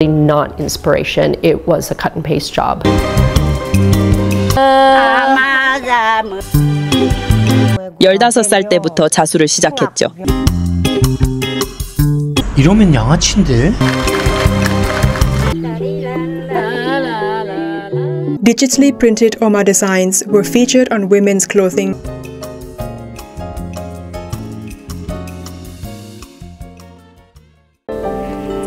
Not inspiration, it was a cut and paste job. 15살 때부터 자수를 시작했죠. 이러면 양아치인데? Digitally printed Oma designs were featured on women's clothing.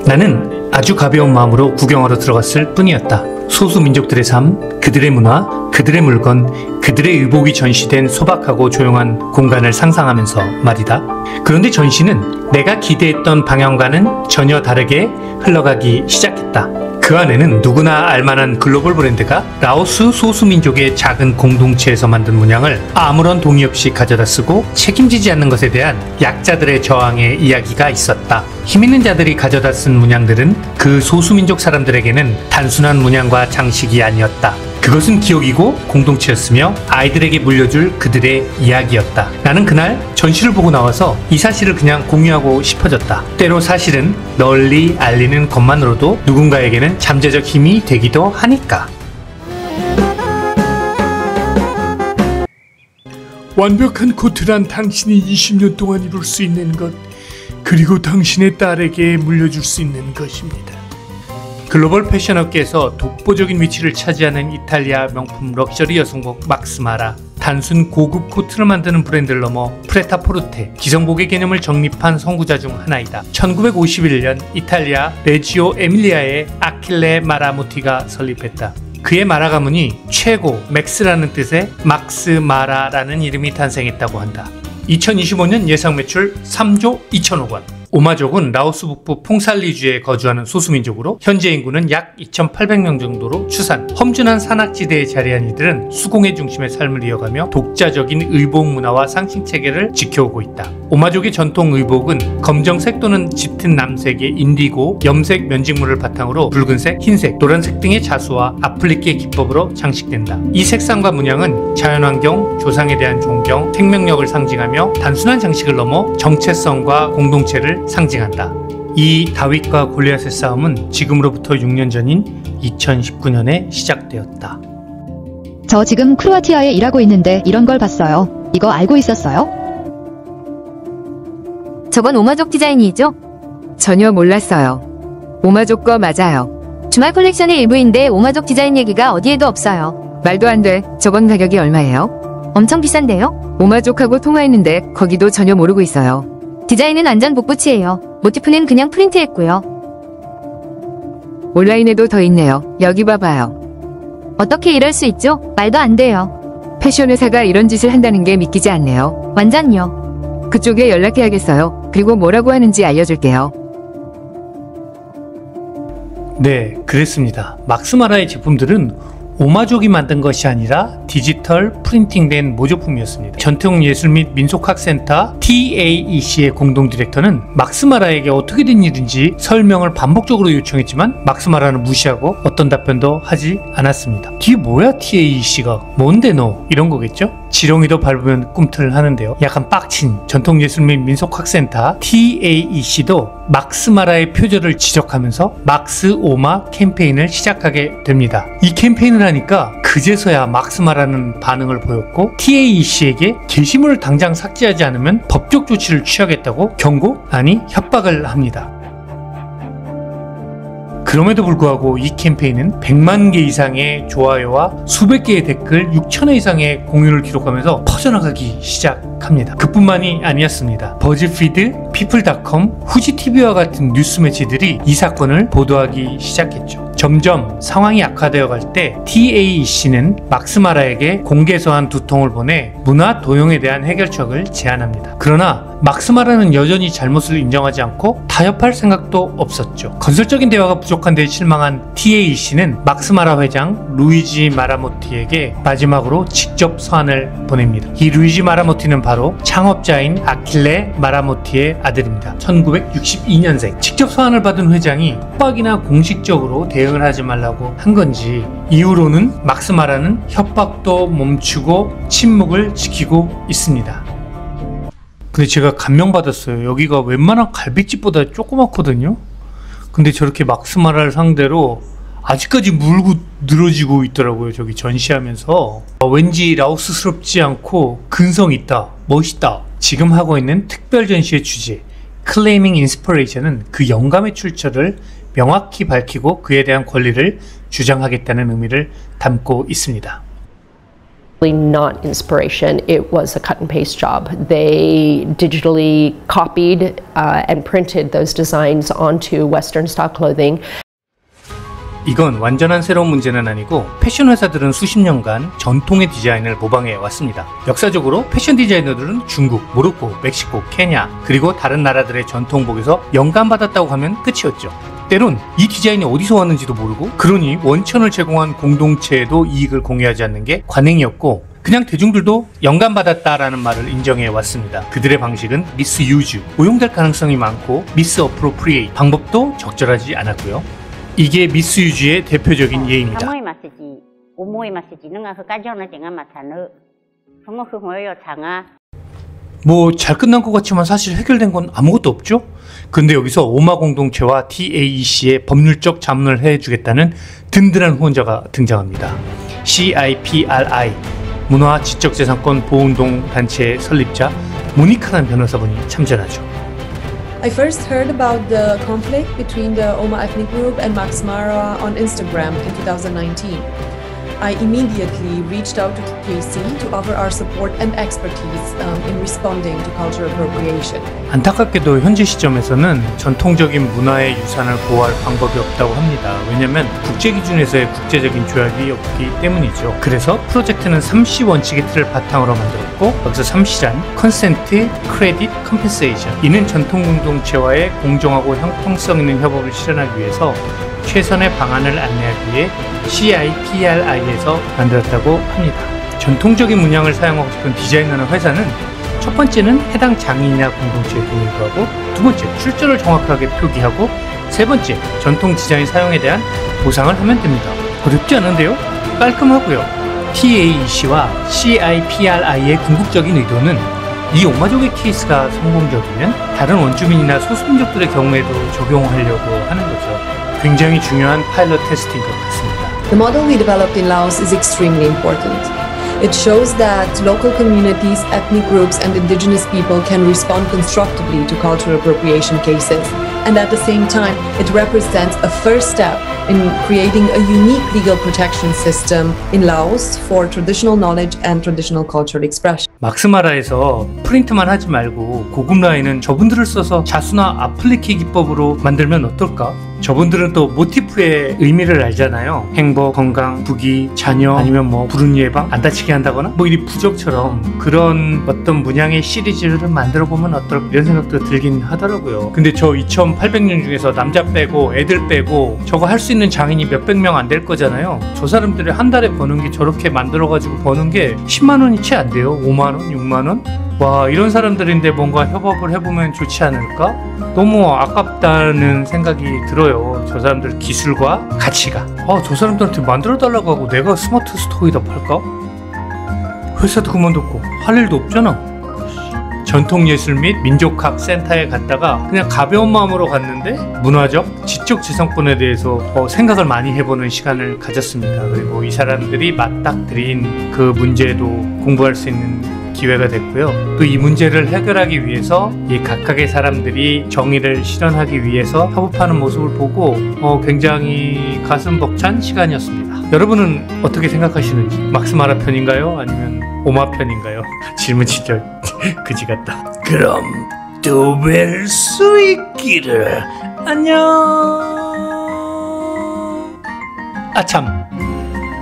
나는 아주 가벼운 마음으로 구경하러 들어갔을 뿐이었다. 소수민족들의 삶, 그들의 문화, 그들의 물건, 그들의 의복이 전시된 소박하고 조용한 공간을 상상하면서 말이다. 그런데 전시는 내가 기대했던 방향과는 전혀 다르게 흘러가기 시작했다. 그 안에는 누구나 알만한 글로벌 브랜드가 라오스 소수민족의 작은 공동체에서 만든 문양을 아무런 동의 없이 가져다 쓰고 책임지지 않는 것에 대한 약자들의 저항의 이야기가 있었다. 힘있는 자들이 가져다 쓴 문양들은 그 소수민족 사람들에게는 단순한 문양과 장식이 아니었다. 그것은 기억이고 공동체였으며 아이들에게 물려줄 그들의 이야기였다. 나는 그날 전시를 보고 나와서 이 사실을 그냥 공유하고 싶어졌다. 때로 사실은 널리 알리는 것만으로도 누군가에게는 잠재적 힘이 되기도 하니까. 완벽한 코트란 당신이 20년 동안 입을 수 있는 것, 그리고 당신의 딸에게 물려줄 수 있는 것입니다. 글로벌 패션 업계에서 독보적인 위치를 차지하는 이탈리아 명품 럭셔리 여성복 막스마라. 단순 고급 코트를 만드는 브랜드를 넘어 프레타포르테, 기성복의 개념을 정립한 선구자 중 하나이다. 1951년 이탈리아 레지오 에밀리아의 아킬레 마라모티가 설립했다. 그의 마라 가문이 최고, 맥스라는 뜻의 막스마라라는 이름이 탄생했다고 한다. 2025년 예상 매출 3조 2천억 원. 오마족은 라오스 북부 퐁살리주에 거주하는 소수민족으로 현재 인구는 약 2,800명 정도로 추산. 험준한 산악지대에 자리한 이들은 수공예 중심의 삶을 이어가며 독자적인 의복 문화와 상식 체계를 지켜오고 있다. 오마족의 전통 의복은 검정색 또는 짙은 남색의 인디고, 염색 면직물을 바탕으로 붉은색, 흰색, 노란색 등의 자수와 아플리케 기법으로 장식된다. 이 색상과 문양은 자연환경, 조상에 대한 존경, 생명력을 상징하며 단순한 장식을 넘어 정체성과 공동체를 상징한다. 이 다윗과 골리앗의 싸움은 지금으로부터 6년 전인 2019년에 시작되었다. 저 지금 크로아티아에 일하고 있는데 이런 걸 봤어요. 이거 알고 있었어요? 저건 오마족 디자인이죠? 전혀 몰랐어요. 오마족 거 맞아요. 주말 컬렉션의 일부인데 오마족 디자인 얘기가 어디에도 없어요. 말도 안 돼. 저건 가격이 얼마예요? 엄청 비싼데요? 오마족하고 통화했는데 거기도 전혀 모르고 있어요. 디자인은 완전 복붙이에요. 모티프는 그냥 프린트했고요. 온라인에도 더 있네요. 여기 봐봐요. 어떻게 이럴 수 있죠? 말도 안 돼요. 패션 회사가 이런 짓을 한다는 게 믿기지 않네요. 완전요. 그쪽에 연락해야겠어요. 그리고 뭐라고 하는지 알려줄게요. 네, 그랬습니다. 막스마라의 제품들은 오마족이 만든 것이 아니라 디지털 프린팅된 모조품이었습니다. 전통예술 및 민속학센터 TAEC의 공동 디렉터는 막스마라에게 어떻게 된 일인지 설명을 반복적으로 요청했지만 막스마라는 무시하고 어떤 답변도 하지 않았습니다. 뒤에 뭐야 TAEC가? 뭔데 너? 이런 거겠죠? 지렁이도 밟으면 꿈틀을 하는데요. 약간 빡친 전통예술 및 민속학센터 TAEC도 막스마라의 표절을 지적하면서 막스오마 캠페인을 시작하게 됩니다. 이 캠페인을 하니까 그제서야 막스마라는 반응을 보였고 TAEC에게 게시물을 당장 삭제하지 않으면 법적 조치를 취하겠다고 경고? 아니 협박을 합니다. 그럼에도 불구하고 이 캠페인은 100만 개 이상의 좋아요와 수백 개의 댓글, 6천회 이상의 공유를 기록하면서 퍼져나가기 시작합니다. 그뿐만이 아니었습니다. 버즈피드, 피플닷컴, 후지TV와 같은 뉴스 매체들이 이 사건을 보도하기 시작했죠. 점점 상황이 악화되어 갈 때 TAEC는 막스마라에게 공개서한 2통을 보내 문화 도용에 대한 해결책을 제안합니다. 그러나 막스마라는 여전히 잘못을 인정하지 않고 타협할 생각도 없었죠. 건설적인 대화가 부족한 데 실망한 TAEC는 막스마라 회장 루이지 마라모티에게 마지막으로 직접 서한을 보냅니다. 이 루이지 마라모티는 바로 창업자인 아킬레 마라모티의 아들입니다. 1962년생. 직접 서한을 받은 회장이 협박이나 공식적으로 대응을 하지 말라고 한 건지 이후로는 막스마라는 협박도 멈추고 침묵을 지키고 있습니다. 근데 제가 감명받았어요. 여기가 웬만한 갈비집보다 조그맣거든요. 근데 저렇게 막스마라를 상대로 아직까지 물고 늘어지고 있더라고요. 저기 전시하면서. 왠지 라오스스럽지 않고 근성 있다, 멋있다. 지금 하고 있는 특별 전시의 주제 Claiming Inspiration은 그 영감의 출처를 명확히 밝히고 그에 대한 권리를 주장하겠다는 의미를 담고 있습니다. Not inspiration, it was a cut and paste job. They digitally copied and printed those designs onto Western style clothing. 이건 완전한 새로운 문제는 아니고 패션 회사들은 수십 년간 전통의 디자인을 모방해 왔습니다. 역사적으로 패션 디자이너들은 중국, 모로코, 멕시코, 케냐 그리고 다른 나라들의 전통복에서 영감받았다고 하면 끝이었죠. 때론 이 디자인이 어디서 왔는지도 모르고 그러니 원천을 제공한 공동체에도 이익을 공유하지 않는 게 관행이었고 그냥 대중들도 영감받았다라는 말을 인정해 왔습니다. 그들의 방식은 미스유즈, 오용될 가능성이 많고 미스어프로프리에이트, 방법도 적절하지 않았고요. 이게 미스유즈의 대표적인 예입니다. 뭐 잘 끝난 것 같지만 사실 해결된 건 아무것도 없죠? 근데 여기서 오마 공동체와 TAEC의 법률적 자문을 해주겠다는 든든한 후원자가 등장합니다. CIPRI, 문화 지적재산권 보호운동 단체의 설립자 모니카라는 변호사분이 참전하죠. I first heard about the conflict between the Oma ethnic group and Max Mara on Instagram in 2019. I immediately reached out to KC to offer our support and expertise in responding to cultural appropriation. 안타깝게도 현재 시점에서는 전통적인 문화의 유산을 보호할 방법이 없다고 합니다. 왜냐하면 국제 기준에서의 국제적인 조약이 없기 때문이죠. 그래서 프로젝트는 3C 원칙의 틀을 바탕으로 만들었고 여기서 3C란 Consent, Credit, Compensation. 이는 전통 공동체와의 공정하고 형평성 있는 협업을 실현하기 위해서 최선의 방안을 안내하기 위해 CIPRI에서 만들었다고 합니다. 전통적인 문양을 사용하고 싶은 디자이너나 회사는 첫 번째는 해당 장인이나 공동체에 동의를 구하고 두 번째, 출처를 정확하게 표기하고 세 번째, 전통 디자인 사용에 대한 보상을 하면 됩니다. 어렵지 않은데요? 깔끔하고요. TAEC와 CIPRI의 궁극적인 의도는 이 오마족의 케이스가 성공적이면 다른 원주민이나 소수민족들의 경우에도 적용하려고 하는 거죠. 굉장히 중요한 파일럿 테스트인 것 같습니다. The model we developed in Laos is extremely important. It shows that local communities, ethnic groups, and indigenous people can respond constructively to cultural appropriation cases. And at the same time, it represents a first step in creating a unique legal protection system in Laos for traditional knowledge and traditional cultural expression. 막스마라에서 프린트만 하지 말고 고급 라인은 저분들을 써서 자수나 아플리케 기법으로 만들면 어떨까? 저분들은 또 모티프의 의미를 알잖아요. 행복, 건강, 부귀, 자녀 아니면 뭐 불운 예방, 안 다치게 한다거나 뭐 이 부적처럼 그런 어떤 문양의 시리즈를 만들어 보면 어떨까 이런 생각도 들긴 하더라고요. 근데 저 2800명 중에서 남자 빼고 애들 빼고 저거 할 수 있는 장인이 몇백 명 안 될 거잖아요. 저 사람들이 한 달에 버는 게 저렇게 만들어 가지고 버는 게 10만 원이 채 안 돼요. 5만 원, 6만 원? 와, 이런 사람들인데 뭔가 협업을 해보면 좋지 않을까? 너무 아깝다는 생각이 들어요. 저 사람들 기술과 가치가. 저 사람들한테 만들어달라고 하고 내가 스마트 스토어에다 팔까? 회사도 그만뒀고 할 일도 없잖아. 전통예술 및 민족학 센터에 갔다가 그냥 가벼운 마음으로 갔는데 문화적, 지적재산권에 대해서 생각을 많이 해보는 시간을 가졌습니다. 그리고 이 사람들이 맞닥뜨린 그 문제도 공부할 수 있는 기회가 됐고요. 또 이 문제를 해결하기 위해서 이 각각의 사람들이 정의를 실현하기 위해서 협업하는 모습을 보고 굉장히 가슴 벅찬 시간이었습니다. 여러분은 어떻게 생각하시는지? 막스마라 편인가요? 아니면 오마 편인가요? 질문 진짜 그지 같다. 그럼 또 뵐 수 있기를. 안녕. 아참,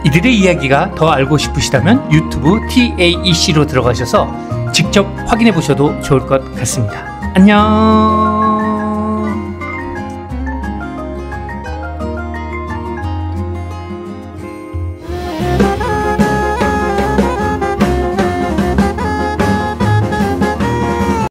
이들의 이야기가 더 알고 싶으시다면 유튜브 TAEC로 들어가셔서 직접 확인해 보셔도 좋을 것 같습니다. 안녕.